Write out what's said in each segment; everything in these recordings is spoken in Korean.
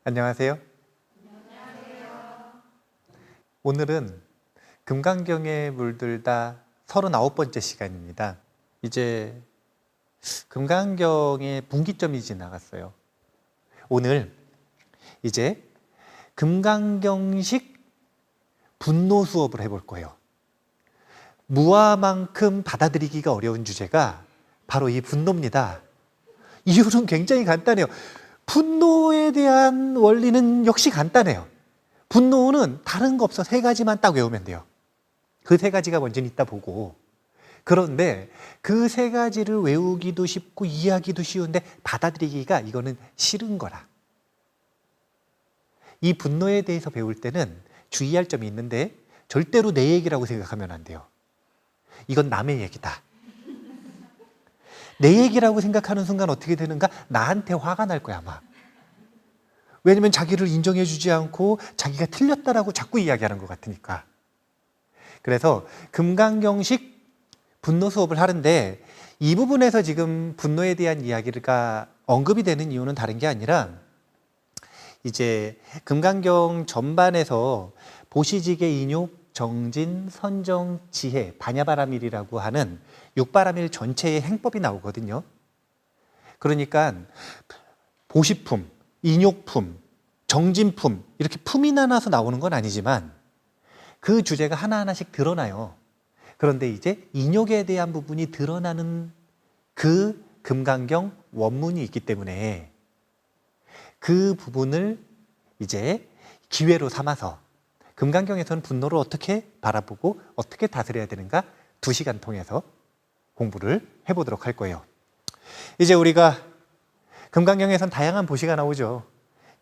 안녕하세요. 오늘은 금강경에 물들다 39번째 시간입니다. 이제 금강경의 분기점이 지나갔어요. 오늘 이제 금강경식 분노 수업을 해볼 거예요. 무화만큼 받아들이기가 어려운 주제가 바로 이 분노입니다. 이유는 굉장히 간단해요. 분노에 대한 원리는 역시 간단해요. 분노는 다른 거 없어. 세 가지만 딱 외우면 돼요. 그 세 가지가 뭔지는 이따 보고. 그런데 그 세 가지를 외우기도 쉽고 이해하기도 쉬운데 받아들이기가 이거는 싫은 거라. 이 분노에 대해서 배울 때는 주의할 점이 있는데 절대로 내 얘기라고 생각하면 안 돼요. 이건 남의 얘기다. 내 얘기라고 생각하는 순간 어떻게 되는가? 나한테 화가 날 거야 아마. 왜냐면 자기를 인정해 주지 않고 자기가 틀렸다라고 자꾸 이야기하는 것 같으니까. 그래서 금강경식 분노 수업을 하는데 이 부분에서 지금 분노에 대한 이야기가 언급이 되는 이유는 다른 게 아니라 이제 금강경 전반에서 보시지계 인욕, 정진, 선정, 지혜, 반야바라밀이라고 하는 육바라밀 전체의 행법이 나오거든요. 그러니까 보시품, 인욕품, 정진품 이렇게 품이 나눠서 나오는 건 아니지만 그 주제가 하나하나씩 드러나요. 그런데 이제 인욕에 대한 부분이 드러나는 그 금강경 원문이 있기 때문에 그 부분을 이제 기회로 삼아서 금강경에서는 분노를 어떻게 바라보고 어떻게 다스려야 되는가 2시간 통해서 공부를 해보도록 할 거예요. 이제 우리가 금강경에선 다양한 보시가 나오죠.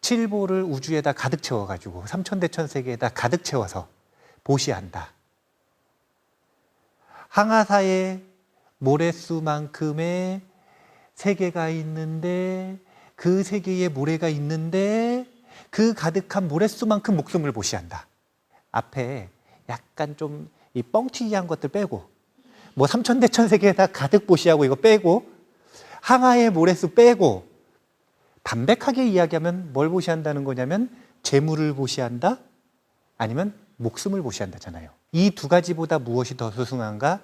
7보를 우주에다 가득 채워가지고 삼천대천세계에다 가득 채워서 보시한다. 항하사에 모래수만큼의 세계가 있는데 그 세계에 모래가 있는데 그 가득한 모래수만큼 목숨을 보시한다. 앞에 약간 좀 이 뻥튀기한 것들 빼고 뭐 삼천대천세계에다 가득 보시하고 이거 빼고 항하의 모래수 빼고 담백하게 이야기하면 뭘 보시한다는 거냐면 재물을 보시한다 아니면 목숨을 보시한다잖아요. 이 두 가지보다 무엇이 더 수승한가?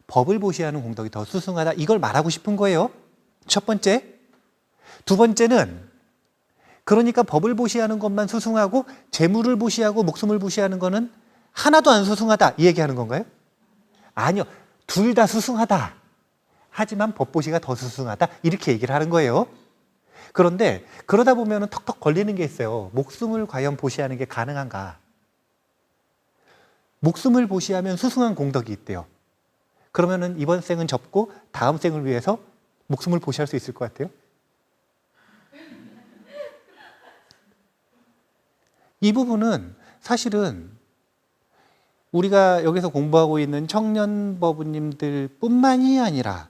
법을 보시하는 공덕이 더 수승하다. 이걸 말하고 싶은 거예요. 첫 번째. 두 번째는 그러니까 법을 보시하는 것만 수승하고 재물을 보시하고 목숨을 보시하는 거는 하나도 안 수승하다 이 얘기하는 건가요? 아니요. 둘 다 수승하다. 하지만 법보시가 더 수승하다 이렇게 얘기를 하는 거예요. 그런데 그러다 보면 턱턱 걸리는 게 있어요. 목숨을 과연 보시하는 게 가능한가? 목숨을 보시하면 수승한 공덕이 있대요. 그러면은 이번 생은 접고 다음 생을 위해서 목숨을 보시할 수 있을 것 같아요? 이 부분은 사실은 우리가 여기서 공부하고 있는 청년법우님들 뿐만이 아니라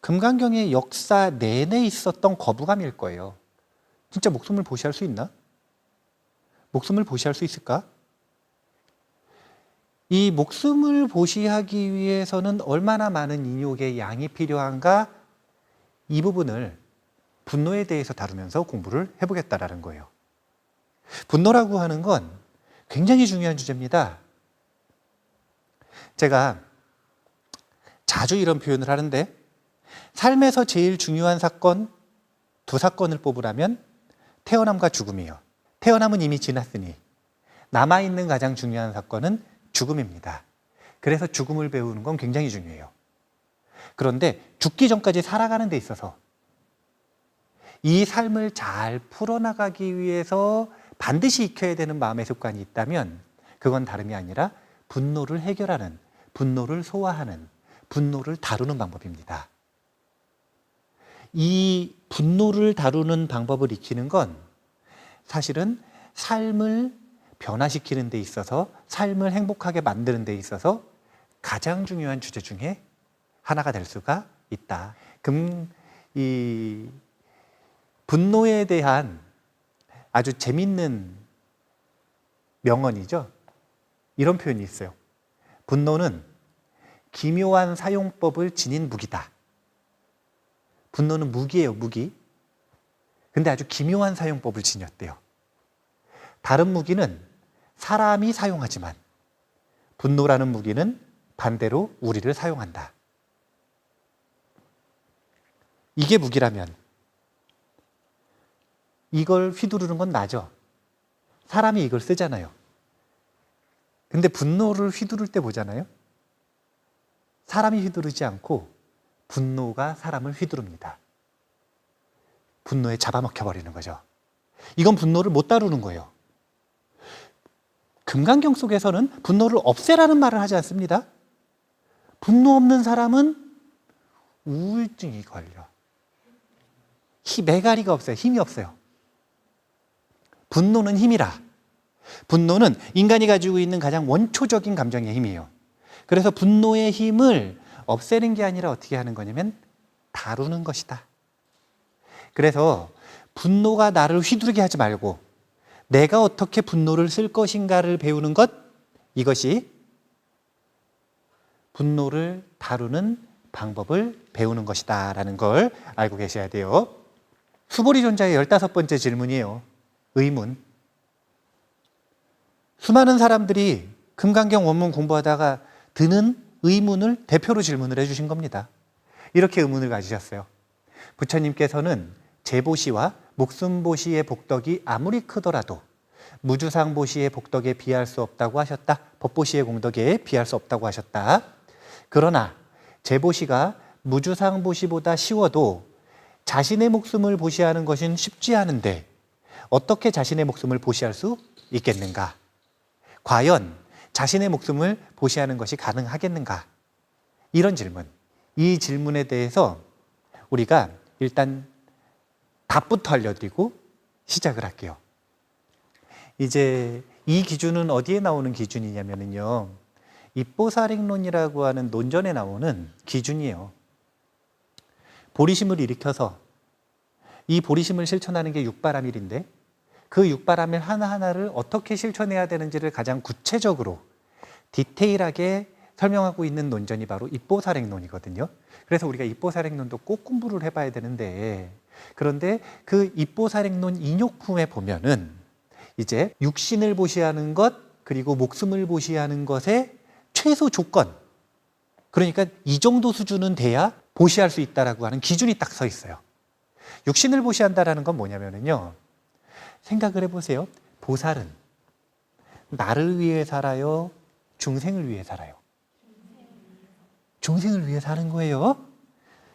금강경의 역사 내내 있었던 거부감일 거예요. 진짜 목숨을 보시할 수 있나? 목숨을 보시할 수 있을까? 이 목숨을 보시하기 위해서는 얼마나 많은 인욕의 양이 필요한가? 이 부분을 분노에 대해서 다루면서 공부를 해보겠다라는 거예요. 분노라고 하는 건 굉장히 중요한 주제입니다. 제가 자주 이런 표현을 하는데 삶에서 제일 중요한 사건 2사건을 뽑으라면 태어남과 죽음이에요. 태어남은 이미 지났으니 남아있는 가장 중요한 사건은 죽음입니다. 그래서 죽음을 배우는 건 굉장히 중요해요. 그런데 죽기 전까지 살아가는 데 있어서 이 삶을 잘 풀어나가기 위해서 반드시 익혀야 되는 마음의 습관이 있다면 그건 다름이 아니라 분노를 해결하는, 분노를 소화하는, 분노를 다루는 방법입니다. 이 분노를 다루는 방법을 익히는 건 사실은 삶을 변화시키는 데 있어서 삶을 행복하게 만드는 데 있어서 가장 중요한 주제 중에 하나가 될 수가 있다. 이 분노에 대한 아주 재밌는 명언이죠. 이런 표현이 있어요. 분노는 기묘한 사용법을 지닌 무기다. 분노는 무기예요, 무기. 근데 아주 기묘한 사용법을 지녔대요. 다른 무기는 사람이 사용하지만 분노라는 무기는 반대로 우리를 사용한다. 이게 무기라면 이걸 휘두르는 건 나죠. 사람이 이걸 쓰잖아요. 근데 분노를 휘두를 때 보잖아요. 사람이 휘두르지 않고 분노가 사람을 휘두릅니다. 분노에 잡아먹혀버리는 거죠. 이건 분노를 못 다루는 거예요. 금강경 속에서는 분노를 없애라는 말을 하지 않습니다. 분노 없는 사람은 우울증이 걸려. 매가리가 없어요. 힘이 없어요. 분노는 힘이라. 분노는 인간이 가지고 있는 가장 원초적인 감정의 힘이에요. 그래서 분노의 힘을 없애는 게 아니라 어떻게 하는 거냐면 다루는 것이다. 그래서 분노가 나를 휘두르게 하지 말고 내가 어떻게 분노를 쓸 것인가를 배우는 것, 이것이 분노를 다루는 방법을 배우는 것이다 라는 걸 알고 계셔야 돼요. 수보리존자의 15번째 질문이에요. 의문. 수많은 사람들이 금강경 원문 공부하다가 드는 의문을 대표로 질문을 해주신 겁니다. 이렇게 의문을 가지셨어요. 부처님께서는 제보시와 목숨보시의 복덕이 아무리 크더라도 무주상보시의 복덕에 비할 수 없다고 하셨다. 법보시의 공덕에 비할 수 없다고 하셨다. 그러나 제보시가 무주상보시보다 쉬워도 자신의 목숨을 보시하는 것은 쉽지 않은데 어떻게 자신의 목숨을 보시할 수 있겠는가? 과연 자신의 목숨을 보시하는 것이 가능하겠는가? 이런 질문. 이 질문에 대해서 우리가 일단 답부터 알려드리고 시작을 할게요. 이제 이 기준은 어디에 나오는 기준이냐면요. 입보살행론이라고 하는 논전에 나오는 기준이에요. 보리심을 일으켜서 이 보리심을 실천하는 게 육바라밀인데 그 육바라밀 하나하나를 어떻게 실천해야 되는지를 가장 구체적으로 디테일하게 설명하고 있는 논전이 바로 입보살행론이거든요. 그래서 우리가 입보살행론도 꼭 공부를 해봐야 되는데, 그런데 그 입보살행론 인욕품에 보면은 이제 육신을 보시하는 것 그리고 목숨을 보시하는 것의 최소 조건, 그러니까 이 정도 수준은 돼야 보시할 수 있다라고 하는 기준이 딱 서 있어요. 육신을 보시한다라는 건 뭐냐면요, 생각을 해보세요. 보살은 나를 위해 살아요? 중생을 위해 살아요? 중생을 위해 사는 거예요.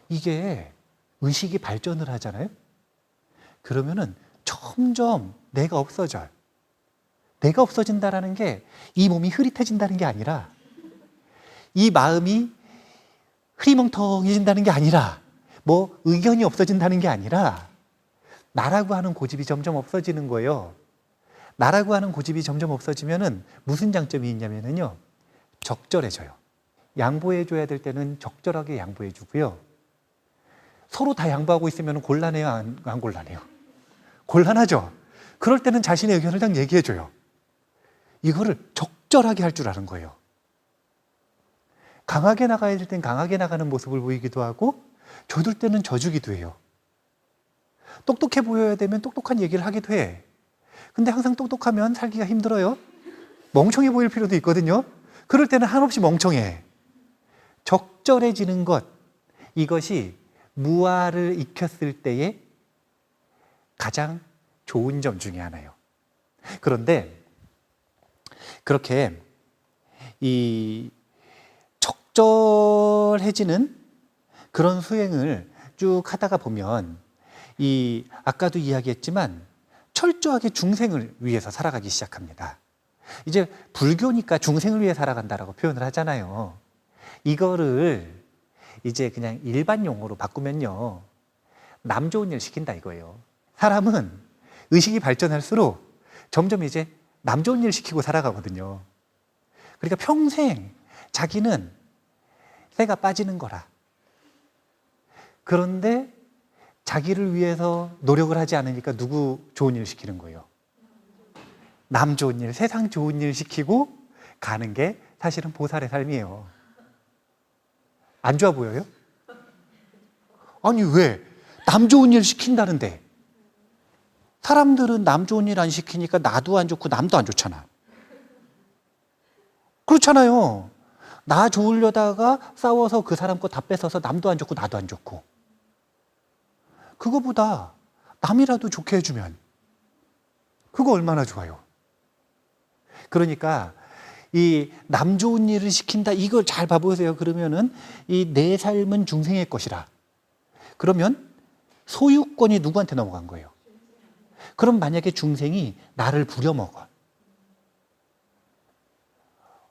이게 의식이 발전을 하잖아요. 그러면은 점점 내가 없어져요. 내가 없어진다라는 게 이 몸이 흐릿해진다는 게 아니라, 이 마음이 흐리멍텅해진다는 게 아니라, 뭐 의견이 없어진다는 게 아니라 나라고 하는 고집이 점점 없어지는 거예요. 나라고 하는 고집이 점점 없어지면은 무슨 장점이 있냐면요, 적절해져요. 양보해줘야 될 때는 적절하게 양보해주고요. 서로 다 양보하고 있으면 곤란해요, 안 곤란해요? 곤란하죠. 그럴 때는 자신의 의견을 딱 얘기해줘요. 이거를 적절하게 할 줄 아는 거예요. 강하게 나가야 될 땐 강하게 나가는 모습을 보이기도 하고, 져줄 때는 져주기도 해요. 똑똑해 보여야 되면 똑똑한 얘기를 하기도 해. 근데 항상 똑똑하면 살기가 힘들어요. 멍청해 보일 필요도 있거든요. 그럴 때는 한없이 멍청해. 적절해지는 것, 이것이 무아를 익혔을 때의 가장 좋은 점 중에 하나예요. 그런데 그렇게 이 적절해지는 그런 수행을 쭉 하다가 보면, 이 아까도 이야기했지만 철저하게 중생을 위해서 살아가기 시작합니다. 이제 불교니까 중생을 위해 살아간다라고 표현을 하잖아요. 이거를 이제 그냥 일반 용어로 바꾸면요, 남 좋은 일 시킨다 이거예요. 사람은 의식이 발전할수록 점점 이제 남 좋은 일 시키고 살아가거든요. 그러니까 평생 자기는 새가 빠지는 거라. 그런데 자기를 위해서 노력을 하지 않으니까 누구 좋은 일 시키는 거예요? 남 좋은 일, 세상 좋은 일 시키고 가는 게 사실은 보살의 삶이에요. 안 좋아 보여요? 아니 왜? 남 좋은 일 시킨다는데 사람들은 남 좋은 일 안 시키니까 나도 안 좋고 남도 안 좋잖아. 그렇잖아요. 나 좋으려다가 싸워서 그 사람 거 다 뺏어서 남도 안 좋고 나도 안 좋고. 그거보다 남이라도 좋게 해주면 그거 얼마나 좋아요. 그러니까 이 남 좋은 일을 시킨다, 이걸 잘 봐보세요. 그러면은 이 내 삶은 중생의 것이라. 그러면 소유권이 누구한테 넘어간 거예요? 그럼 만약에 중생이 나를 부려먹어.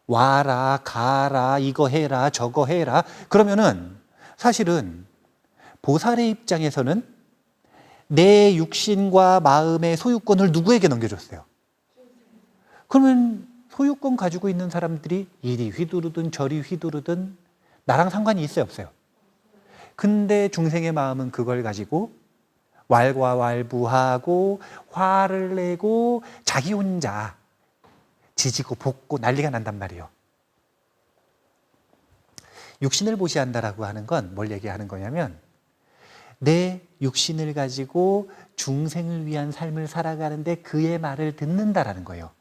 와라, 가라, 이거 해라, 저거 해라. 그러면은 사실은 보살의 입장에서는 내 육신과 마음의 소유권을 누구에게 넘겨줬어요? 그러면 소유권 가지고 있는 사람들이 이리 휘두르든 저리 휘두르든 나랑 상관이 있어요, 없어요? 근데 중생의 마음은 그걸 가지고 왈가왈부하고 화를 내고 자기 혼자 지지고 볶고 난리가 난단 말이에요. 육신을 보시한다라고 하는 건 뭘 얘기하는 거냐면 내 육신을 가지고 중생을 위한 삶을 살아가는데 그의 말을 듣는다라는 거예요.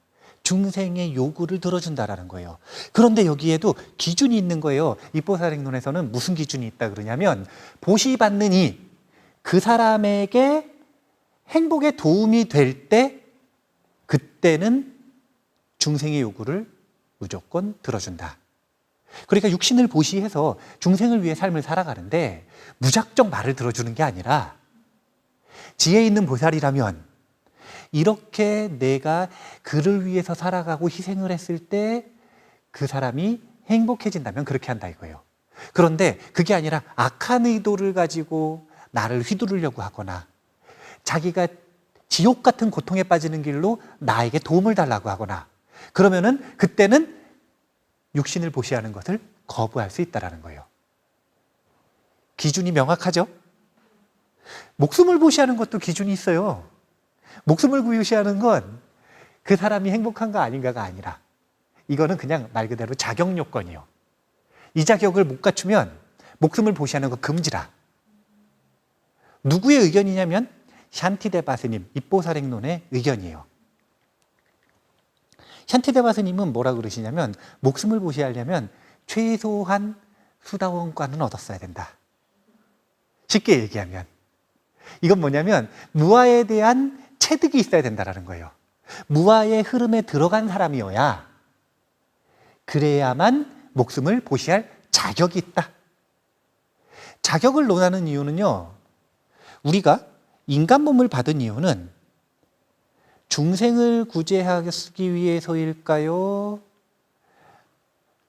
중생의 요구를 들어준다라는 거예요. 그런데 여기에도 기준이 있는 거예요. 입보살행론에서는 무슨 기준이 있다 그러냐면 보시받는 이 그 사람에게 행복에 도움이 될 때 그때는 중생의 요구를 무조건 들어준다. 그러니까 육신을 보시해서 중생을 위해 삶을 살아가는데 무작정 말을 들어주는 게 아니라 지혜 있는 보살이라면 이렇게 내가 그를 위해서 살아가고 희생을 했을 때 그 사람이 행복해진다면 그렇게 한다 이거예요. 그런데 그게 아니라 악한 의도를 가지고 나를 휘두르려고 하거나 자기가 지옥 같은 고통에 빠지는 길로 나에게 도움을 달라고 하거나 그러면은 그때는 육신을 보시하는 것을 거부할 수 있다는 거예요. 기준이 명확하죠? 목숨을 보시하는 것도 기준이 있어요. 목숨을 구유시하는 건 그 사람이 행복한가 아닌가가 아니라 이거는 그냥 말 그대로 자격 요건이에요. 이 자격을 못 갖추면 목숨을 보시하는 거 금지라. 누구의 의견이냐면 샨티데바 스님, 입보살행론의 의견이에요. 샨티데바 스님은 뭐라 그러시냐면 목숨을 보시하려면 최소한 수다원과는 얻었어야 된다. 쉽게 얘기하면 이건 뭐냐면 무아에 대한 체득이 있어야 된다는 거예요. 무아의 흐름에 들어간 사람이어야 그래야만 목숨을 보시할 자격이 있다. 자격을 논하는 이유는요, 우리가 인간 몸을 받은 이유는 중생을 구제하기 위해서일까요?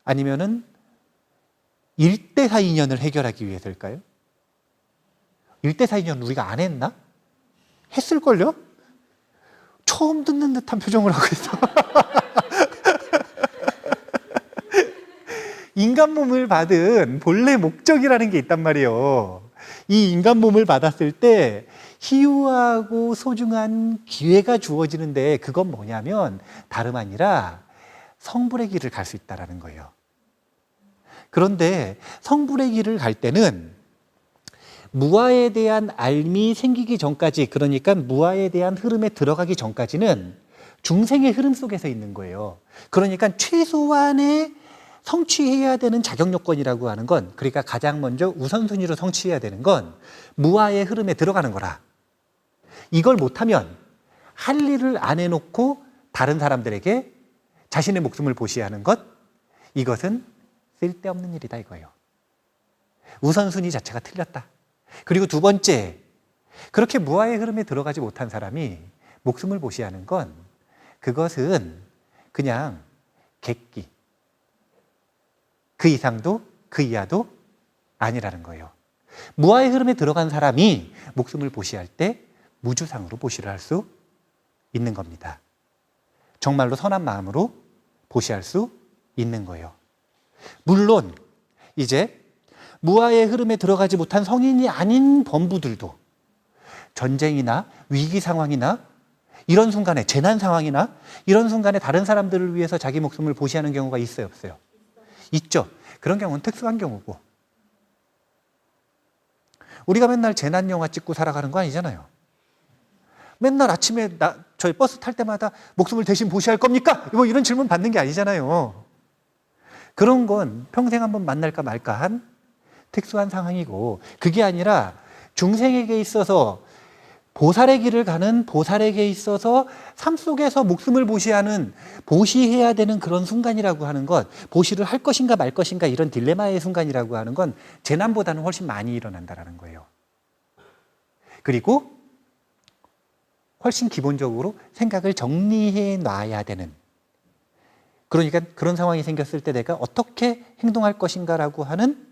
아니면은 일대사 인연을 해결하기 위해서일까요? 일대사 인연 우리가 안 했나? 했을걸요? 처음 듣는 듯한 표정을 하고 있어. 인간 몸을 받은 본래 목적이라는 게 있단 말이에요. 이 인간 몸을 받았을 때 희유하고 소중한 기회가 주어지는데 그건 뭐냐면 다름 아니라 성불의 길을 갈 수 있다는 거예요. 그런데 성불의 길을 갈 때는 무아에 대한 알미 생기기 전까지, 그러니까 무아에 대한 흐름에 들어가기 전까지는 중생의 흐름 속에서 있는 거예요. 그러니까 최소한의 성취해야 되는 자격 요건이라고 하는 건, 그러니까 가장 먼저 우선순위로 성취해야 되는 건 무아의 흐름에 들어가는 거라. 이걸 못하면 할 일을 안 해놓고 다른 사람들에게 자신의 목숨을 보시하는 것, 이것은 쓸데없는 일이다 이거예요. 우선순위 자체가 틀렸다. 그리고 두 번째, 그렇게 무아의 흐름에 들어가지 못한 사람이 목숨을 보시하는 건 그것은 그냥 객기, 그 이상도 그 이하도 아니라는 거예요. 무아의 흐름에 들어간 사람이 목숨을 보시할 때 무주상으로 보시를 할 수 있는 겁니다. 정말로 선한 마음으로 보시할 수 있는 거예요. 물론 이제 무아의 흐름에 들어가지 못한 성인이 아닌 범부들도 전쟁이나 위기 상황이나 이런 순간에, 재난 상황이나 이런 순간에 다른 사람들을 위해서 자기 목숨을 보시하는 경우가 있어요, 없어요? 있죠. 그런 경우는 특수한 경우고, 우리가 맨날 재난 영화 찍고 살아가는 거 아니잖아요. 맨날 아침에 저희 버스 탈 때마다 목숨을 대신 보시할 겁니까? 뭐 이런 질문 받는 게 아니잖아요. 그런 건 평생 한번 만날까 말까 한 특수한 상황이고, 그게 아니라 중생에게 있어서 보살의 길을 가는 보살에게 있어서 삶 속에서 목숨을 보시해야 되는 그런 순간이라고 하는 것, 보시를 할 것인가 말 것인가 이런 딜레마의 순간이라고 하는 건 재난보다는 훨씬 많이 일어난다는 거예요. 그리고 훨씬 기본적으로 생각을 정리해 놔야 되는, 그러니까 그런 상황이 생겼을 때 내가 어떻게 행동할 것인가라고 하는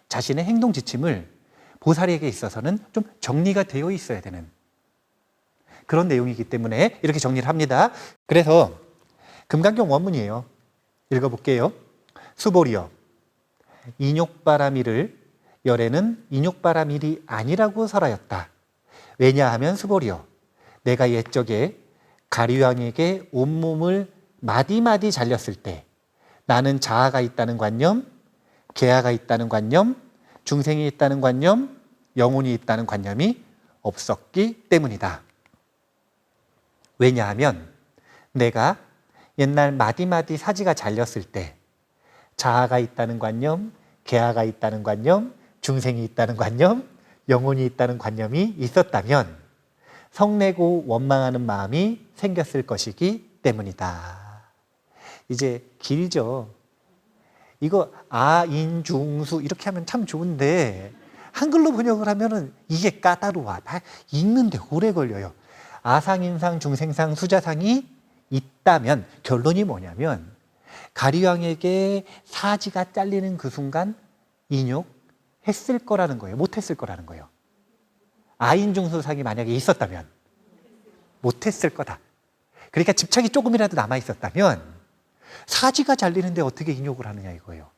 자신의 행동 지침을 보살에게 있어서는 좀 정리가 되어 있어야 되는 그런 내용이기 때문에 이렇게 정리를 합니다. 그래서 금강경 원문이에요. 읽어볼게요. 수보리여, 인욕바라밀을 열에는 인욕바라밀이 아니라고 설하였다. 왜냐하면 수보리여, 내가 옛적에 가류왕에게 온몸을 마디마디 잘렸을 때 나는 자아가 있다는 관념, 계아가 있다는 관념, 중생이 있다는 관념, 영혼이 있다는 관념이 없었기 때문이다. 왜냐하면 내가 옛날 마디마디 사지가 잘렸을 때 자아가 있다는 관념, 계아가 있다는 관념, 중생이 있다는 관념, 영혼이 있다는 관념이 있었다면 성내고 원망하는 마음이 생겼을 것이기 때문이다. 이제 길죠. 이거 아인중수 이렇게 하면 참 좋은데 한글로 번역을 하면은 이게 까다로워. 읽는데 오래 걸려요. 아상인상, 중생상, 수자상이 있다면 결론이 뭐냐면 가리왕에게 사지가 잘리는 그 순간 인욕했을 거라는 거예요. 못했을 거라는 거예요. 아인중수상이 만약에 있었다면 못했을 거다. 그러니까 집착이 조금이라도 남아있었다면 사지가 잘리는데 어떻게 인욕을 하느냐 이거예요.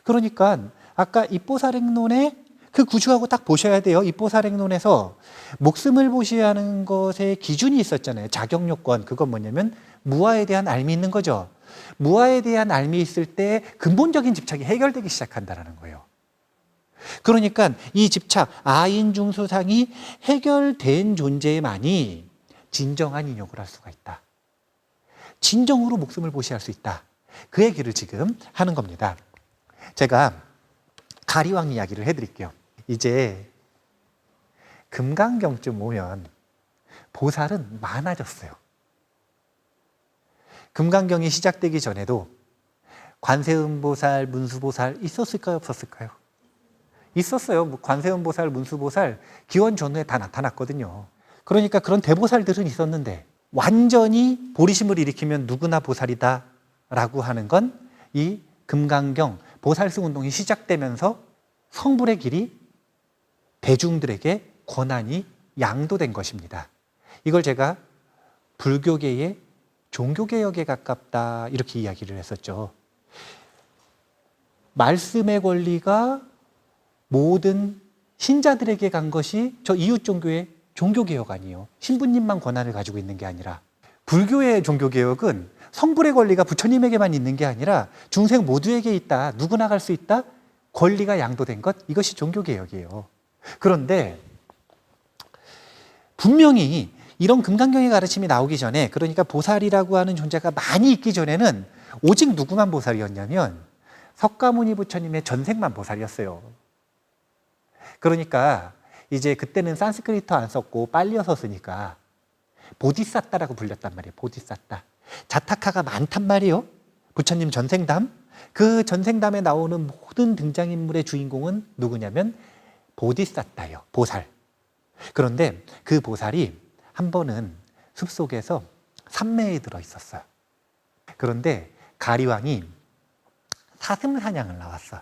그러니까 아까 입보살행론의 그 구조하고 딱 보셔야 돼요. 입보살행론에서 목숨을 보시하는 것에 기준이 있었잖아요. 자격요건. 그건 뭐냐면 무아에 대한 알미 있는 거죠. 무아에 대한 알미 있을 때 근본적인 집착이 해결되기 시작한다는 거예요. 그러니까 이 집착, 아인중수상이 해결된 존재만이 진정한 인욕을 할 수가 있다. 진정으로 목숨을 보시할 수 있다. 그 얘기를 지금 하는 겁니다. 제가 가리왕 이야기를 해드릴게요. 이제 금강경쯤 오면 보살은 많아졌어요. 금강경이 시작되기 전에도 관세음보살, 문수보살 있었을까요? 없었을까요? 있었어요. 관세음보살, 문수보살 기원 전후에 다 나타났거든요. 그러니까 그런 대보살들은 있었는데 완전히 보리심을 일으키면 누구나 보살이다 라고 하는 건 이 금강경 보살승 운동이 시작되면서 성불의 길이 대중들에게 권한이 양도된 것입니다. 이걸 제가 불교계의 종교개혁에 가깝다 이렇게 이야기를 했었죠. 말씀의 권리가 모든 신자들에게 간 것이 저 이웃종교의 종교개혁 아니에요. 신부님만 권한을 가지고 있는 게 아니라, 불교의 종교개혁은 성불의 권리가 부처님에게만 있는 게 아니라 중생 모두에게 있다. 누구나 갈 수 있다. 권리가 양도된 것, 이것이 종교개혁이에요. 그런데 분명히 이런 금강경의 가르침이 나오기 전에, 그러니까 보살이라고 하는 존재가 많이 있기 전에는 오직 누구만 보살이었냐면 석가모니 부처님의 전생만 보살이었어요. 그러니까 이제 그때는 산스크리트 안 썼고 빨리어서 쓰니까 보디사타라고 불렸단 말이에요. 보디사타. 자타카가 많단 말이에요. 부처님 전생담. 그 전생담에 나오는 모든 등장인물의 주인공은 누구냐면 보디사타예요. 보살. 그런데 그 보살이 한 번은 숲속에서 산매에 들어 있었어요. 그런데 가리왕이 사슴 사냥을 나왔어.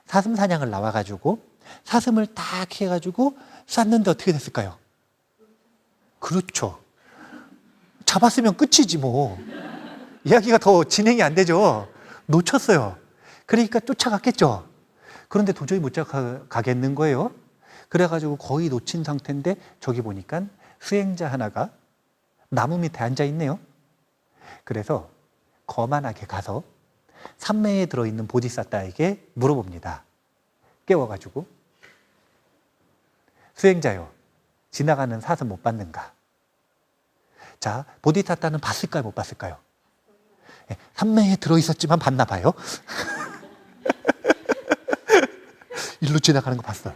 사슴 사냥을 나와가지고 사슴을 딱 해가지고 쐈는데 어떻게 됐을까요? 그렇죠. 잡았으면 끝이지 뭐. 이야기가 더 진행이 안 되죠. 놓쳤어요. 그러니까 쫓아갔겠죠. 그런데 도저히 못 쫓아가겠는 거예요. 그래가지고 거의 놓친 상태인데 저기 보니까 수행자 하나가 나무 밑에 앉아 있네요. 그래서 거만하게 가서 산매에 들어있는 보디사타에게 물어봅니다. 깨워가지고, 수행자요, 지나가는 사슴 못 봤는가? 자, 보디사타는 봤을까요? 못 봤을까요? 산매에 들어있었지만 봤나 봐요. 일로 지나가는 거 봤어요.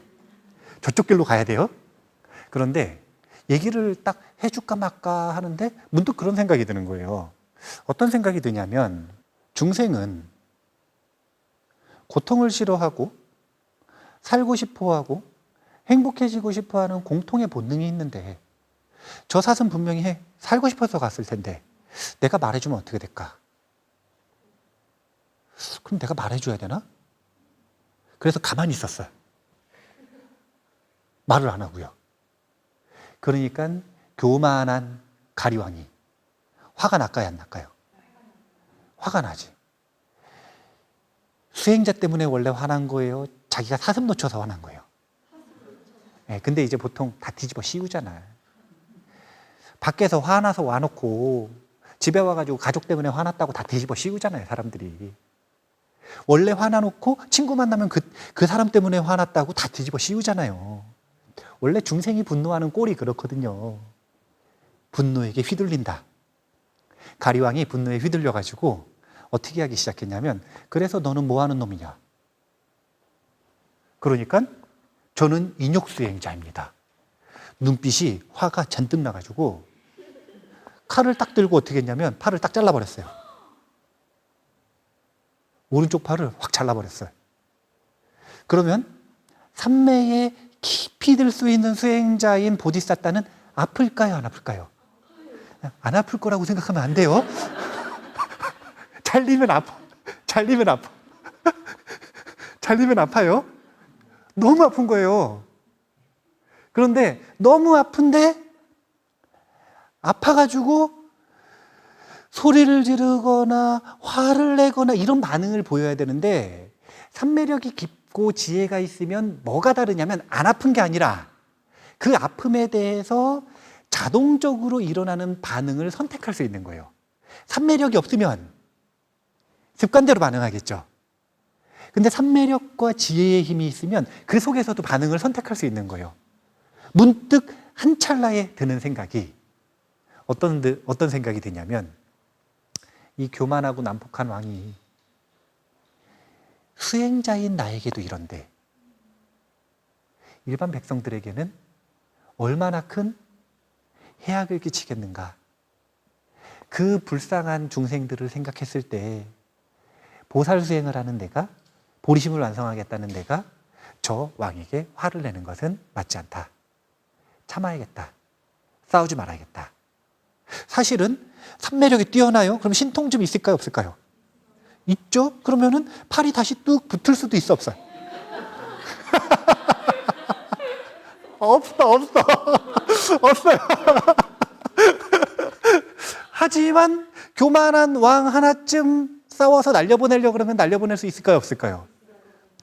저쪽 길로 가야 돼요. 그런데 얘기를 딱 해줄까 말까 하는데 문득 그런 생각이 드는 거예요. 어떤 생각이 드냐면 중생은 고통을 싫어하고 살고 싶어하고 행복해지고 싶어하는 공통의 본능이 있는데 저 사슴 분명히 살고 싶어서 갔을 텐데 내가 말해주면 어떻게 될까? 그럼 내가 말해줘야 되나? 그래서 가만히 있었어요. 말을 안 하고요. 그러니까 교만한 가리왕이 화가 날까요, 안 날까요? 화가 나지. 수행자 때문에 원래 화난 거예요? 자기가 사슴 놓쳐서 화난 거예요? 근데 이제 보통 다 뒤집어 씌우잖아. 밖에서 화나서 와놓고 집에 와가지고 가족 때문에 화났다고 다 뒤집어 씌우잖아요, 사람들이. 원래 화나놓고 친구 만나면 그 사람 때문에 화났다고 다 뒤집어 씌우잖아요. 원래 중생이 분노하는 꼴이 그렇거든요. 분노에게 휘둘린다. 가리왕이 분노에 휘둘려가지고 어떻게 하기 시작했냐면 그래서 너는 뭐 하는 놈이냐? 그러니까 저는 인욕수행자입니다. 눈빛이 화가 잔뜩 나가지고 칼을 딱 들고 어떻게 했냐면 팔을 딱 잘라버렸어요. 오른쪽 팔을 확 잘라버렸어요. 그러면 산매에 깊이 들 수 있는 수행자인 보디사타는 아플까요? 안 아플까요? 안 아플 거라고 생각하면 안 돼요. 잘리면 아파. 잘리면 아파. 잘리면 아파요. 너무 아픈 거예요. 그런데 너무 아픈데 아파가지고 소리를 지르거나 화를 내거나 이런 반응을 보여야 되는데 산매력이 깊고 지혜가 있으면 뭐가 다르냐면 안 아픈 게 아니라 그 아픔에 대해서 자동적으로 일어나는 반응을 선택할 수 있는 거예요. 산매력이 없으면 습관대로 반응하겠죠. 근데 산매력과 지혜의 힘이 있으면 그 속에서도 반응을 선택할 수 있는 거예요. 문득 한 찰나에 드는 생각이 어떤 생각이 드냐면 이 교만하고 난폭한 왕이 수행자인 나에게도 이런데 일반 백성들에게는 얼마나 큰 해악을 끼치겠는가. 그 불쌍한 중생들을 생각했을 때 보살 수행을 하는 내가, 보리심을 완성하겠다는 내가 저 왕에게 화를 내는 것은 맞지 않다. 참아야겠다. 싸우지 말아야겠다. 사실은 산매력이 뛰어나요? 그럼 신통 좀 있을까요? 없을까요? 있죠? 그러면은 팔이 다시 뚝 붙을 수도 있어, 없어요? 없어요. 하지만 교만한 왕 하나쯤 싸워서 날려보내려고 그러면 날려보낼 수 있을까요? 없을까요?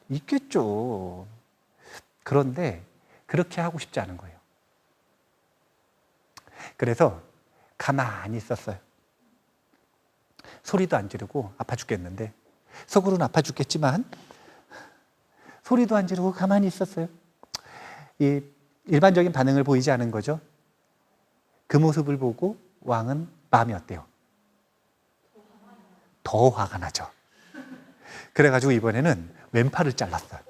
있겠죠. 그런데 그렇게 하고 싶지 않은 거예요. 그래서 가만히 있었어요. 소리도 안 지르고 아파 죽겠는데 속으로는 아파 죽겠지만 소리도 안 지르고 가만히 있었어요. 이 일반적인 반응을 보이지 않은 거죠. 그 모습을 보고 왕은 마음이 어때요? 더 화가 나죠. 그래가지고 이번에는 왼팔을 잘랐어요.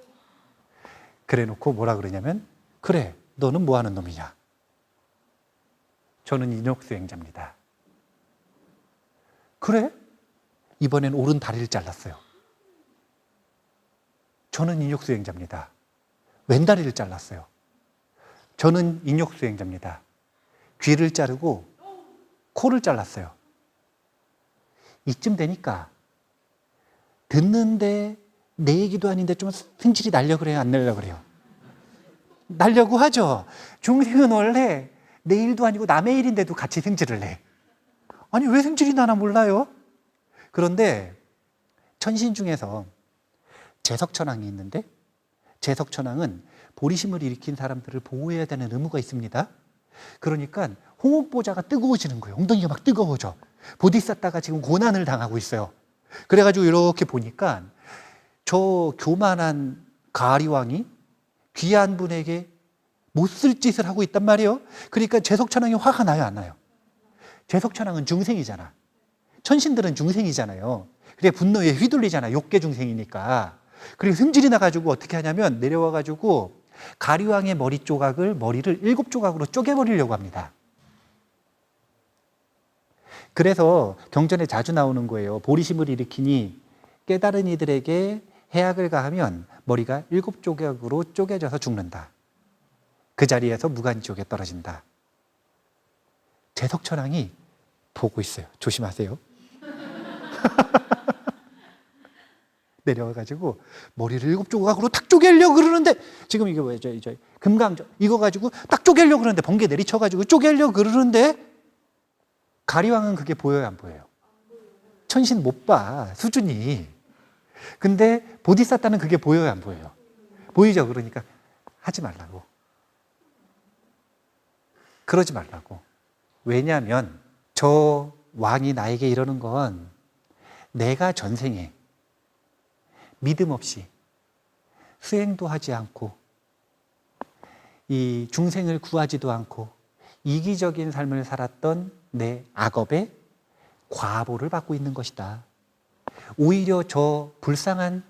그래 놓고 뭐라 그러냐면 그래, 너는 뭐 하는 놈이냐? 저는 인욕수행자입니다. 그래? 이번엔 오른 다리를 잘랐어요. 저는 인욕수행자입니다. 왼 다리를 잘랐어요. 저는 인욕수행자입니다. 귀를 자르고 코를 잘랐어요. 이쯤 되니까 듣는데 내 얘기도 아닌데 좀 승질이 나려고 그래요? 안 나려고 그래요? 나려고 하죠. 중생은 원래 내 일도 아니고 남의 일인데도 같이 승질을 내. 아니 왜 승질이 나나 몰라요? 그런데 천신 중에서 제석천왕이 있는데 제석천왕은 보리심을 일으킨 사람들을 보호해야 되는 의무가 있습니다. 그러니까 홍옥보자가 뜨거워지는 거예요. 엉덩이가 막 뜨거워져. 보디사타가 지금 고난을 당하고 있어요. 그래가지고 이렇게 보니까 저 교만한 가리왕이 귀한 분에게 못 쓸 짓을 하고 있단 말이에요. 그러니까 재석천왕이 화가 나요, 안 나요? 재석천왕은 중생이잖아. 천신들은 중생이잖아요. 그래 분노에 휘둘리잖아. 욕계 중생이니까. 그리고 승질이 나가지고 어떻게 하냐면 내려와가지고 가리왕의 머리를 7조각으로 쪼개버리려고 합니다. 그래서 경전에 자주 나오는 거예요. 보리심을 일으키니 깨달은 이들에게 해악을 가하면 머리가 7조각으로 쪼개져서 죽는다. 그 자리에서 무간지옥에 떨어진다. 재석천왕이 보고 있어요. 조심하세요. 내려와가지고 머리를 7조각으로 탁 쪼개려고 그러는데 지금 이게 뭐예요? 저 금강정 이거 가지고 딱 쪼개려고 그러는데 번개 내리쳐가지고 쪼개려고 그러는데 가리왕은 그게 보여요, 안 보여요? 천신 못 봐, 수준이. 근데 보디사타는 그게 보여요, 안 보여요? 보이죠? 그러니까 하지 말라고. 그러지 말라고. 왜냐하면 저 왕이 나에게 이러는 건 내가 전생에 믿음 없이 수행도 하지 않고 이 중생을 구하지도 않고 이기적인 삶을 살았던 내 악업의 과보를 받고 있는 것이다. 오히려 저 불쌍한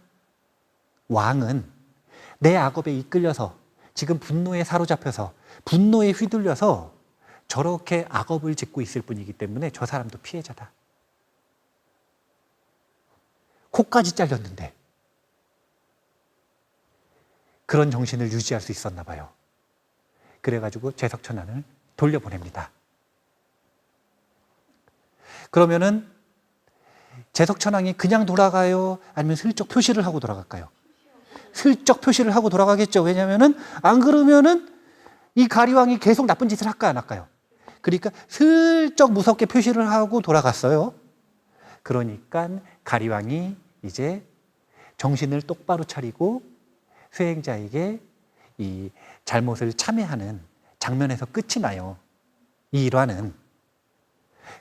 왕은 내 악업에 이끌려서 지금 분노에 사로잡혀서 분노에 휘둘려서 저렇게 악업을 짓고 있을 뿐이기 때문에 저 사람도 피해자다. 코까지 잘렸는데 그런 정신을 유지할 수 있었나 봐요. 그래가지고 재석천왕을 돌려보냅니다. 그러면은 재석천왕이 그냥 돌아가요? 아니면 슬쩍 표시를 하고 돌아갈까요? 슬쩍 표시를 하고 돌아가겠죠. 왜냐면은 안 그러면은 이 가리왕이 계속 나쁜 짓을 할까 안 할까요? 그러니까 슬쩍 무섭게 표시를 하고 돌아갔어요. 그러니까 가리왕이 이제 정신을 똑바로 차리고 수행자에게 이 잘못을 참회하는 장면에서 끝이 나요. 이 일화는.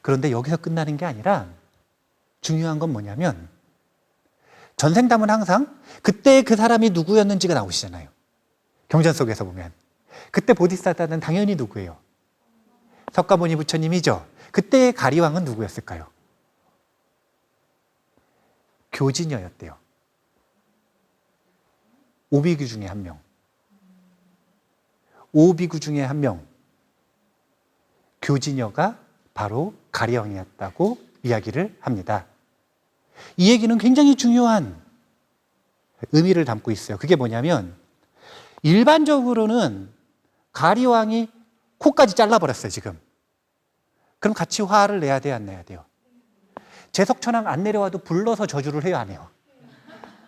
그런데 여기서 끝나는 게 아니라 중요한 건 뭐냐면 전생담은 항상 그때 그 사람이 누구였는지가 나오시잖아요. 경전 속에서 보면. 그때 보디사타는 당연히 누구예요? 석가모니 부처님이죠. 그때의 가리왕은 누구였을까요? 교진여였대요. 오비규 중에 한 명. 오비구 중에 한 명. 교진여가 바로 가리왕이었다고 이야기를 합니다. 이 얘기는 굉장히 중요한 의미를 담고 있어요. 그게 뭐냐면 일반적으로는 가리왕이 코까지 잘라버렸어요, 지금. 그럼 같이 화를 내야 돼요, 안 내야 돼요? 재석천왕 안 내려와도 불러서 저주를 해요, 안 해요?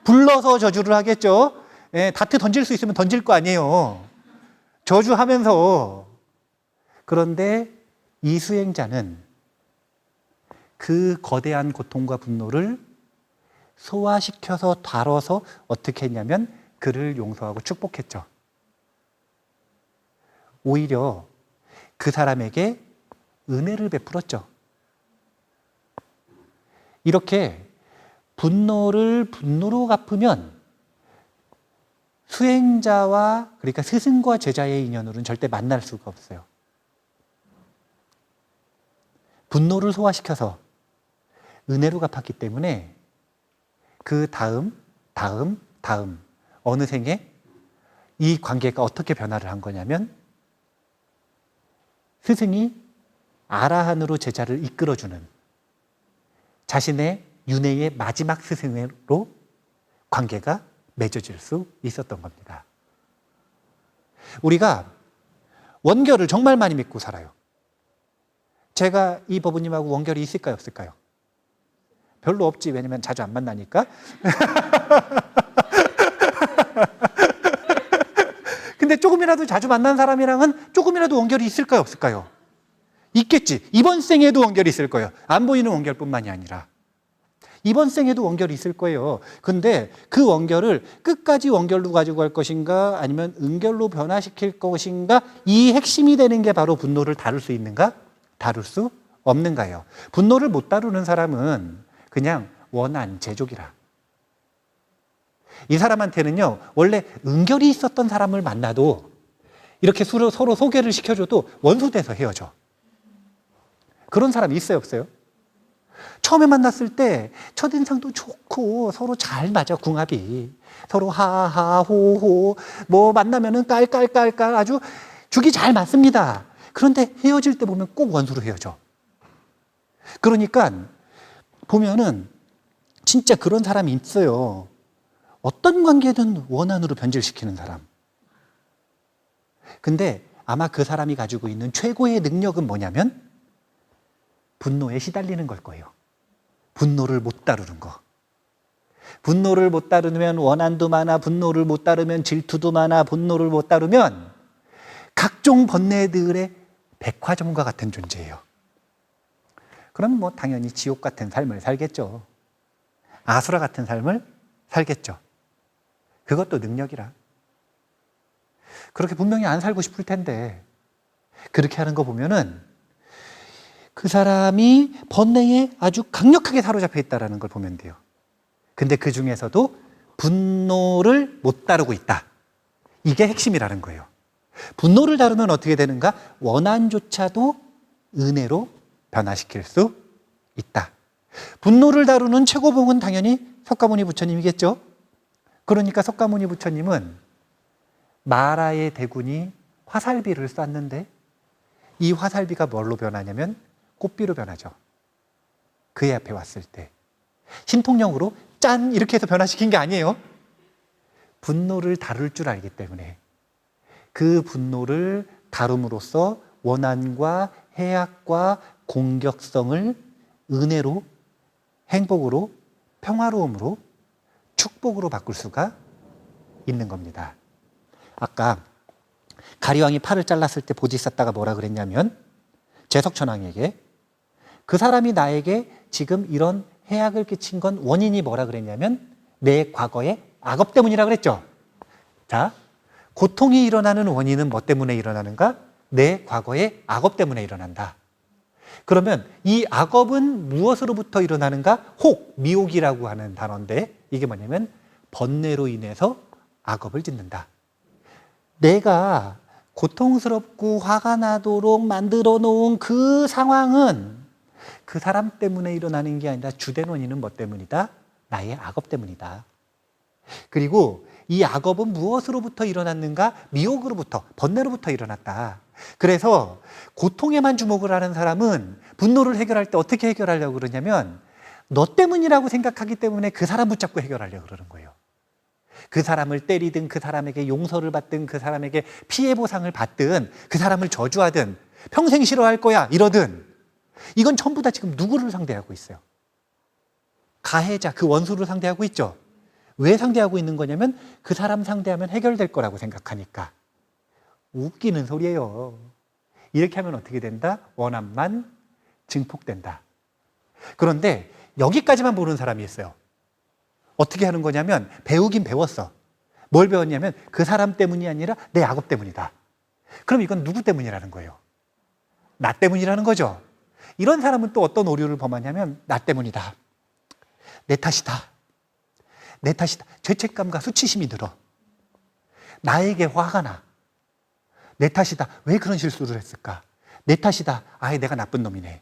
불러서 저주를 하겠죠? 예, 다트 던질 수 있으면 던질 거 아니에요. 저주하면서. 그런데 이 수행자는 그 거대한 고통과 분노를 소화시켜서 다뤄서 어떻게 했냐면 그를 용서하고 축복했죠. 오히려 그 사람에게 은혜를 베풀었죠. 이렇게 분노를 분노로 갚으면 수행자와 그러니까 스승과 제자의 인연으로는 절대 만날 수가 없어요. 분노를 소화시켜서 은혜로 갚았기 때문에 그 다음 어느 생에 이 관계가 어떻게 변화를 한 거냐면 스승이 아라한으로 제자를 이끌어주는 자신의 윤회의 마지막 스승으로 관계가 맺어질 수 있었던 겁니다. 우리가 원결을 정말 많이 믿고 살아요. 제가 이 법부님하고 원결이 있을까요, 없을까요? 별로 없지. 왜냐면 자주 안 만나니까. 근데 조금이라도 자주 만난 사람이랑은 조금이라도 원결이 있을까요, 없을까요? 있겠지. 이번 생에도 원결이 있을 거예요. 안 보이는 원결뿐만이 아니라. 이번 생에도 원결이 있을 거예요. 근데 그 원결을 끝까지 원결로 가지고 갈 것인가 아니면 은결로 변화시킬 것인가, 이 핵심이 되는 게 바로 분노를 다룰 수 있는가 다룰 수 없는가예요. 분노를 못 다루는 사람은 그냥 원한제족이라. 이 사람한테는요 원래 은결이 있었던 사람을 만나도 이렇게 서로 소개를 시켜줘도 원수돼서 헤어져. 그런 사람이 있어요, 없어요? 처음에 만났을 때 첫인상도 좋고 서로 잘 맞아, 궁합이. 서로 하하 호호 뭐 만나면은 깔깔깔깔 아주 죽이 잘 맞습니다. 그런데 헤어질 때 보면 꼭 원수로 헤어져. 그러니까 보면은 진짜 그런 사람이 있어요. 어떤 관계든 원한으로 변질시키는 사람. 근데 아마 그 사람이 가지고 있는 최고의 능력은 뭐냐면 분노에 시달리는 걸 거예요. 분노를 못 다루는 거. 분노를 못 다루면 원한도 많아, 분노를 못 다루면 질투도 많아, 분노를 못 다루면 각종 번뇌들의 백화점과 같은 존재예요. 그럼 뭐 당연히 지옥 같은 삶을 살겠죠. 아수라 같은 삶을 살겠죠. 그것도 능력이라. 그렇게 분명히 안 살고 싶을 텐데 그렇게 하는 거 보면은 그 사람이 번뇌에 아주 강력하게 사로잡혀 있다는 걸 보면 돼요. 근데 그 중에서도 분노를 못 다루고 있다. 이게 핵심이라는 거예요. 분노를 다루면 어떻게 되는가? 원한조차도 은혜로 변화시킬 수 있다. 분노를 다루는 최고봉은 당연히 석가모니 부처님이겠죠. 그러니까 석가모니 부처님은 마라의 대군이 화살비를 쐈는데 이 화살비가 뭘로 변하냐면 꽃비로 변하죠. 그의 앞에 왔을 때 신통력으로 짠 이렇게 해서 변화시킨 게 아니에요. 분노를 다룰 줄 알기 때문에 그 분노를 다룸으로써 원한과 해악과 공격성을 은혜로, 행복으로, 평화로움으로, 축복으로 바꿀 수가 있는 겁니다. 아까 가리왕이 팔을 잘랐을 때 보디사tta가 뭐라 그랬냐면 제석천왕에게 그 사람이 나에게 지금 이런 해악을 끼친 건 원인이 뭐라 그랬냐면 내 과거의 악업 때문이라 그랬죠. 자, 고통이 일어나는 원인은 뭐 때문에 일어나는가? 내 과거의 악업 때문에 일어난다. 그러면 이 악업은 무엇으로부터 일어나는가? 혹, 미혹이라고 하는 단어인데 이게 뭐냐면 번뇌로 인해서 악업을 짓는다. 내가 고통스럽고 화가 나도록 만들어 놓은 그 상황은 그 사람 때문에 일어나는 게 아니라 주된 원인은 뭐 때문이다? 나의 악업 때문이다. 그리고 이 악업은 무엇으로부터 일어났는가? 미혹으로부터, 번뇌로부터 일어났다. 그래서 고통에만 주목을 하는 사람은 분노를 해결할 때 어떻게 해결하려고 그러냐면 너 때문이라고 생각하기 때문에 그 사람 붙잡고 해결하려고 그러는 거예요. 그 사람을 때리든 그 사람에게 용서를 받든 그 사람에게 피해 보상을 받든 그 사람을 저주하든 평생 싫어할 거야 이러든 이건 전부 다 지금 누구를 상대하고 있어요? 가해자, 그 원수를 상대하고 있죠. 왜 상대하고 있는 거냐면 그 사람 상대하면 해결될 거라고 생각하니까. 웃기는 소리예요. 이렇게 하면 어떻게 된다? 원한만 증폭된다. 그런데 여기까지만 보는 사람이 있어요. 어떻게 하는 거냐면 배우긴 배웠어. 뭘 배웠냐면 그 사람 때문이 아니라 내 악업 때문이다. 그럼 이건 누구 때문이라는 거예요? 나 때문이라는 거죠. 이런 사람은 또 어떤 오류를 범하냐면 나 때문이다. 내 탓이다. 내 탓이다. 죄책감과 수치심이 들어. 나에게 화가 나. 내 탓이다. 왜 그런 실수를 했을까? 내 탓이다. 아예 내가 나쁜 놈이네.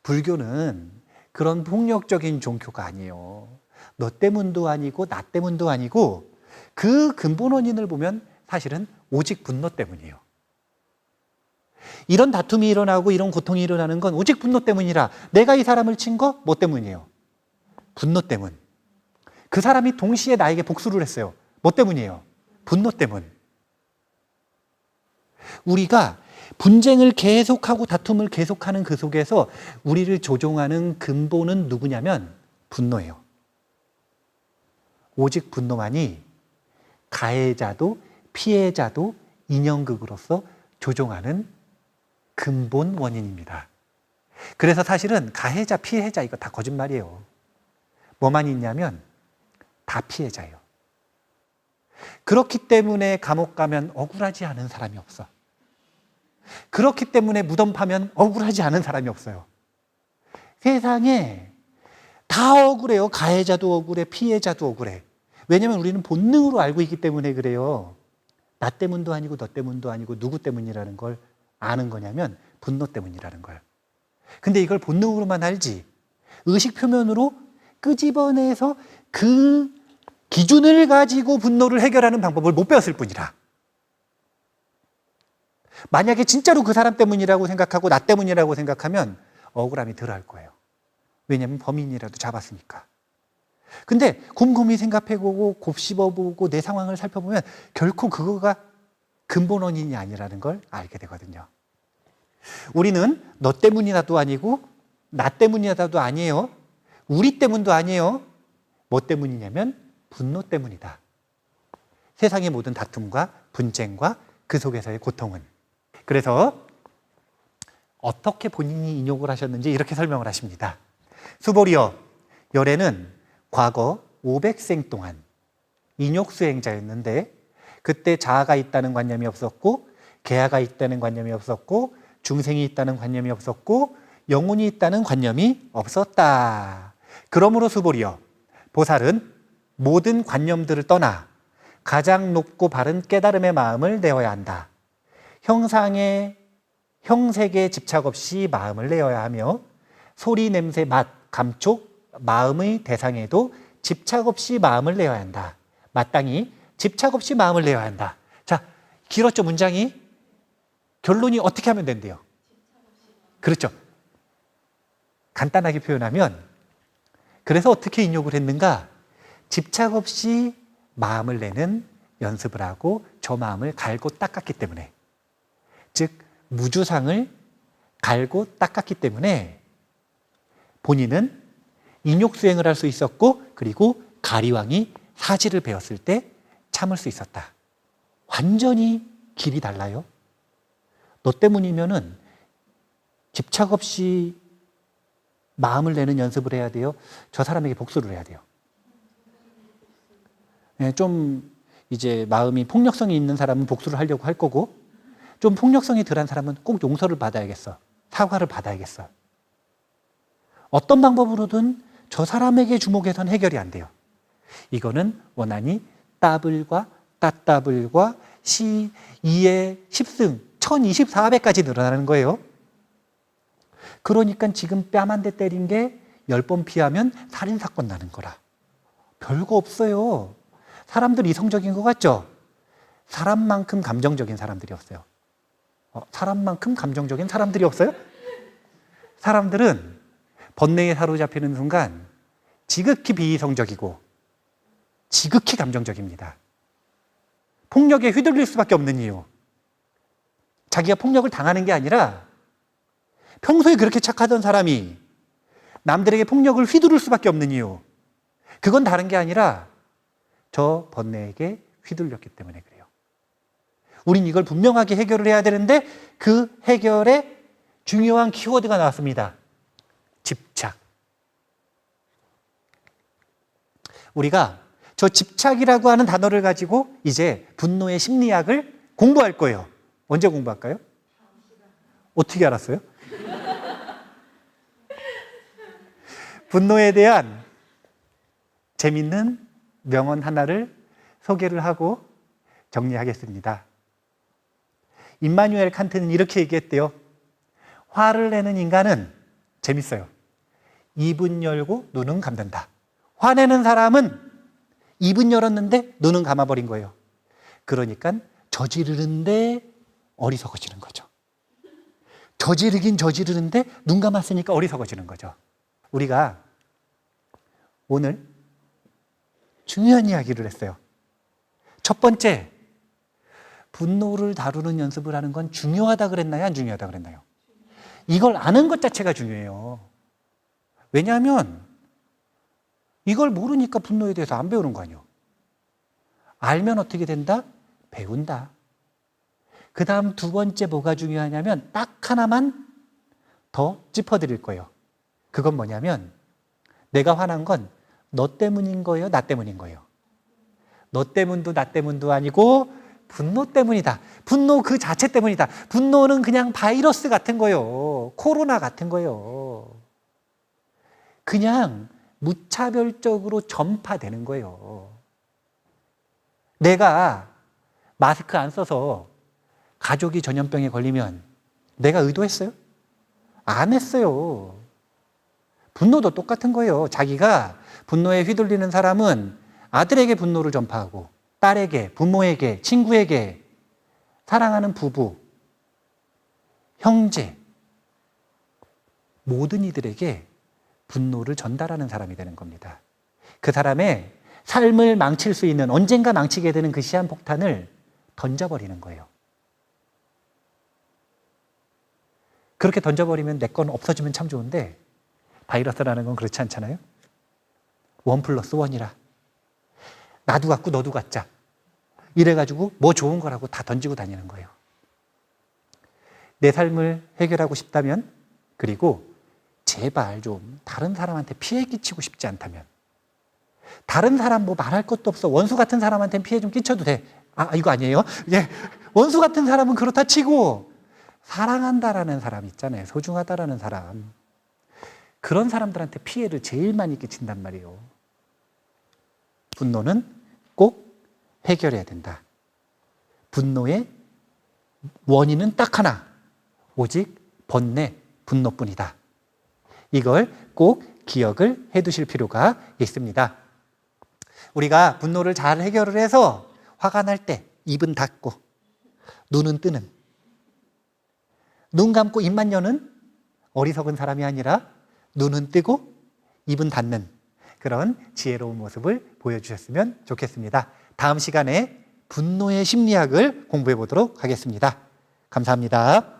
불교는 그런 폭력적인 종교가 아니에요. 너 때문도 아니고 나 때문도 아니고 그 근본 원인을 보면 사실은 오직 분노 때문이에요. 이런 다툼이 일어나고 이런 고통이 일어나는 건 오직 분노 때문이라. 내가 이 사람을 친 거 뭐 때문이에요? 분노 때문. 그 사람이 동시에 나에게 복수를 했어요. 뭐 때문이에요? 분노 때문. 우리가 분쟁을 계속하고 다툼을 계속하는 그 속에서 우리를 조종하는 근본은 누구냐면 분노예요. 오직 분노만이 가해자도 피해자도 인연극으로서 조종하는 근본 원인입니다. 그래서 사실은 가해자, 피해자 이거 다 거짓말이에요. 뭐만 있냐면 다 피해자예요. 그렇기 때문에 감옥 가면 억울하지 않은 사람이 없어. 그렇기 때문에 무덤 파면 억울하지 않은 사람이 없어요. 세상에 다 억울해요. 가해자도 억울해, 피해자도 억울해. 왜냐하면 우리는 본능으로 알고 있기 때문에 그래요. 나 때문도 아니고 너 때문도 아니고 누구 때문이라는 걸 아는 거냐면 분노 때문이라는 거예요. 근데 이걸 본능으로만 알지 의식 표면으로 끄집어내서 그 기준을 가지고 분노를 해결하는 방법을 못 배웠을 뿐이라. 만약에 진짜로 그 사람 때문이라고 생각하고 나 때문이라고 생각하면 억울함이 덜할 거예요. 왜냐하면 범인이라도 잡았으니까. 근데 곰곰이 생각해보고 곱씹어보고 내 상황을 살펴보면 결코 그거가 근본 원인이 아니라는 걸 알게 되거든요. 우리는 너 때문이라도 아니고 나 때문이라도 아니에요. 우리 때문도 아니에요. 뭐 때문이냐면 분노 때문이다. 세상의 모든 다툼과 분쟁과 그 속에서의 고통은. 그래서 어떻게 본인이 인욕을 하셨는지 이렇게 설명을 하십니다. 수보리여, 열애는 과거 500생 동안 인욕 수행자였는데 그때 자아가 있다는 관념이 없었고 계하가 있다는 관념이 없었고 중생이 있다는 관념이 없었고 영혼이 있다는 관념이 없었다. 그러므로 수보리여, 보살은 모든 관념들을 떠나 가장 높고 바른 깨달음의 마음을 내어야 한다. 형색에 집착 없이 마음을 내어야 하며 소리, 냄새, 맛, 감촉, 마음의 대상에도 집착 없이 마음을 내어야 한다. 마땅히 집착 없이 마음을 내어야 한다. 자, 길었죠, 문장이? 결론이 어떻게 하면 된대요? 그렇죠. 간단하게 표현하면, 그래서 어떻게 인욕을 했는가? 집착 없이 마음을 내는 연습을 하고 저 마음을 갈고 닦았기 때문에, 즉 무주상을 갈고 닦았기 때문에 본인은 인욕 수행을 할 수 있었고, 그리고 가리왕이 사지를 배웠을 때 참을 수 있었다. 완전히 길이 달라요. 너 때문이면은 집착 없이 마음을 내는 연습을 해야 돼요. 저 사람에게 복수를 해야 돼요. 좀 이제 마음이 폭력성이 있는 사람은 복수를 하려고 할 거고, 좀 폭력성이 덜한 사람은 꼭 용서를 받아야겠어. 사과를 받아야겠어. 어떤 방법으로든 저 사람에게 주목해서는 해결이 안 돼요. 이거는 원한이 따블과 따따블과 시 2의 10승 1024배까지 늘어나는 거예요. 그러니까 지금 뺨 한 대 때린 게 10번 피하면 살인사건 나는 거라. 별거 없어요. 사람들 이성적인 것 같죠? 사람만큼 감정적인 사람들이 없어요. 사람만큼 감정적인 사람들이 없어요? 사람들은 번뇌에 사로잡히는 순간 지극히 비이성적이고 지극히 감정적입니다. 폭력에 휘둘릴 수밖에 없는 이유, 자기가 폭력을 당하는 게 아니라 평소에 그렇게 착하던 사람이 남들에게 폭력을 휘두를 수밖에 없는 이유, 그건 다른 게 아니라 저 번뇌에게 휘둘렸기 때문에 그래요. 우린 이걸 분명하게 해결을 해야 되는데 그 해결에 중요한 키워드가 나왔습니다. 집착. 우리가 저 집착이라고 하는 단어를 가지고 이제 분노의 심리학을 공부할 거예요. 언제 공부할까요? 어떻게 알았어요? 분노에 대한 재밌는 명언 하나를 소개를 하고 정리하겠습니다. 임마누엘 칸트는 이렇게 얘기했대요. 화를 내는 인간은 재밌어요. 입은 열고 눈은 감는다. 화내는 사람은 입은 열었는데 눈은 감아버린 거예요. 그러니까 저지르는데 어리석어지는 거죠. 저지르긴 저지르는데 눈 감았으니까 어리석어지는 거죠. 우리가 오늘 중요한 이야기를 했어요. 첫 번째, 분노를 다루는 연습을 하는 건 중요하다 그랬나요? 안 중요하다 그랬나요? 이걸 아는 것 자체가 중요해요. 왜냐하면 이걸 모르니까 분노에 대해서 안 배우는 거 아니에요. 알면 어떻게 된다? 배운다. 그 다음 두 번째 뭐가 중요하냐면 딱 하나만 더 짚어드릴 거예요. 그건 뭐냐면 내가 화난 건 너 때문인 거예요? 나 때문인 거예요? 너 때문도 나 때문도 아니고 분노 때문이다. 분노 그 자체 때문이다. 분노는 그냥 바이러스 같은 거예요. 코로나 같은 거예요. 그냥 무차별적으로 전파되는 거예요. 내가 마스크 안 써서 가족이 전염병에 걸리면 내가 의도했어요? 안 했어요. 분노도 똑같은 거예요. 자기가 분노에 휘둘리는 사람은 아들에게 분노를 전파하고 딸에게, 부모에게, 친구에게, 사랑하는 부부, 형제, 모든 이들에게 분노를 전달하는 사람이 되는 겁니다. 그 사람의 삶을 망칠 수 있는, 언젠가 망치게 되는 그 시한폭탄을 던져버리는 거예요. 그렇게 던져버리면 내 건 없어지면 참 좋은데 바이러스라는 건 그렇지 않잖아요. 1+1이라. 나도 갖고 너도 갖자. 이래가지고 뭐 좋은 거라고 다 던지고 다니는 거예요. 내 삶을 해결하고 싶다면, 그리고 제발 좀 다른 사람한테 피해 끼치고 싶지 않다면, 다른 사람 뭐 말할 것도 없어. 원수 같은 사람한테는 피해 좀 끼쳐도 돼. 아, 이거 아니에요? 예. 원수 같은 사람은 그렇다 치고, 사랑한다라는 사람 있잖아요. 소중하다라는 사람. 그런 사람들한테 피해를 제일 많이 끼친단 말이에요. 분노는 꼭 해결해야 된다. 분노의 원인은 딱 하나. 오직 번뇌, 분노뿐이다. 이걸 꼭 기억을 해 두실 필요가 있습니다. 우리가 분노를 잘 해결을 해서 화가 날 때 입은 닫고 눈은 뜨는, 눈 감고 입만 여는 어리석은 사람이 아니라 눈은 뜨고 입은 닫는 그런 지혜로운 모습을 보여주셨으면 좋겠습니다. 다음 시간에 분노의 심리학을 공부해 보도록 하겠습니다. 감사합니다.